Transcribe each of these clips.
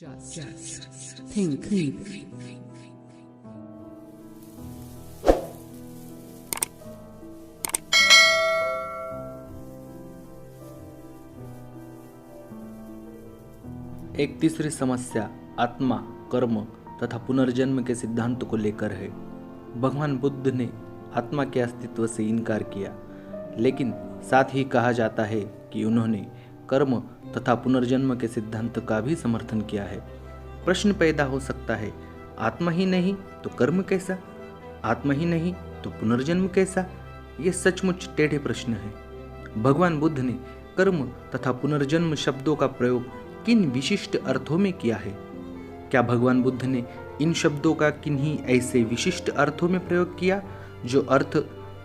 Just think. एक तीसरी समस्या आत्मा, कर्म तथा पुनर्जन्म के सिद्धांत को लेकर है। भगवान बुद्ध ने आत्मा के अस्तित्व से इनकार किया, लेकिन साथ ही कहा जाता है कि उन्होंने कर्म तथा पुनर्जन्म के सिद्धांत का भी समर्थन किया है। प्रश्न पैदा हो सकता है, आत्मा ही नहीं तो कर्म कैसा? आत्मा ही नहीं तो पुनर्जन्म कैसा? ये सचमुच टेढ़े प्रश्न हैं। भगवान बुद्ध ने कर्म तथा पुनर्जन्म शब्दों का प्रयोग किन विशिष्ट अर्थों में किया है? क्या भगवान बुद्ध ने इन शब्दों का किन्हीं ऐसे विशिष्ट अर्थों में प्रयोग किया जो अर्थ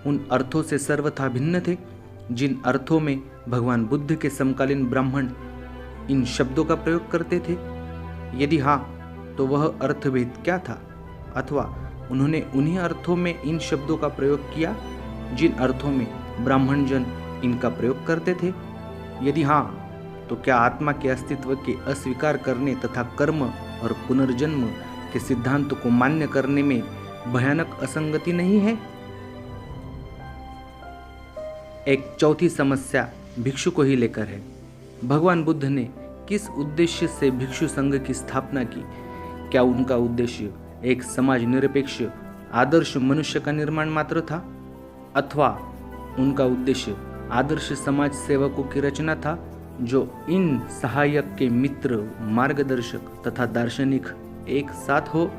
उन अर्थों से सर्वथा भिन्न थे, जिन अर्थों में भगवान बुद्ध के समकालीन ब्राह्मण इन शब्दों का प्रयोग करते थे? यदि हाँ, तो वह अर्थभेद क्या था? अथवा उन्होंने उन्हीं अर्थों में इन शब्दों का प्रयोग किया जिन अर्थों में ब्राह्मण जन इनका प्रयोग करते थे? यदि हाँ, तो क्या आत्मा के अस्तित्व के अस्वीकार करने तथा कर्म और पुनर्जन्म के सिद्धांत को मान्य करने में भयानक असंगति नहीं है? एक चौथी समस्या भिक्षु को ही लेकर है। भगवान बुद्ध ने किस उद्देश्य से भिक्षु संघ की स्थापना की? क्या उनका उद्देश्य एक समाज निरपेक्ष आदर्श मनुष्य का निर्माण मात्र था, अथवा उनका उद्देश्य आदर्श समाज सेवकों की रचना था जो इन सहायक के मित्र, मार्गदर्शक तथा दार्शनिक एक साथ हो?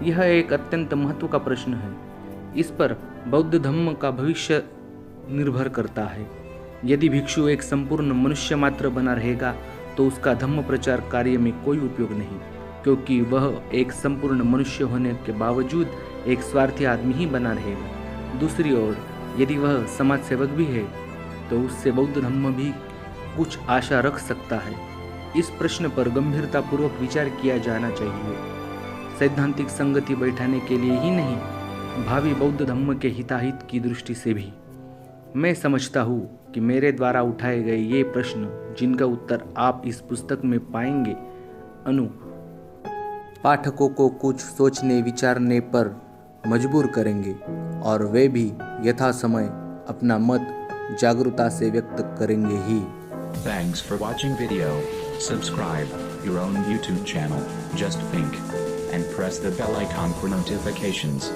यह एक अत्यंत महत्व का प्रश्न है। इस पर बौद्ध धम्म का भविष्य निर्भर करता है। यदि भिक्षु एक संपूर्ण मनुष्य मात्र बना रहेगा तो उसका धम्म प्रचार कार्य में कोई उपयोग नहीं, क्योंकि वह एक संपूर्ण मनुष्य होने के बावजूद एक स्वार्थी आदमी ही बना रहेगा। दूसरी ओर यदि वह समाज सेवक भी है तो उससे बौद्ध धम्म भी कुछ आशा रख सकता है। इस प्रश्न पर गंभीरतापूर्वक विचार किया जाना चाहिए, सैद्धांतिक संगति बैठाने के लिए ही नहीं, भावी बौद्ध धम्म के हिताहित की दृष्टि से भी। मैं समझता हूँ कि मेरे द्वारा उठाए गए ये प्रश्न, जिनका उत्तर आप इस पुस्तक में पाएंगे, पाठकों को कुछ सोचने विचारने पर मजबूर करेंगे और वे भी यथासमय अपना मत जागरूकता से व्यक्त करेंगे ही। Thanks for watching video. Subscribe your own YouTube channel, Just Think, and press the bell icon for notifications.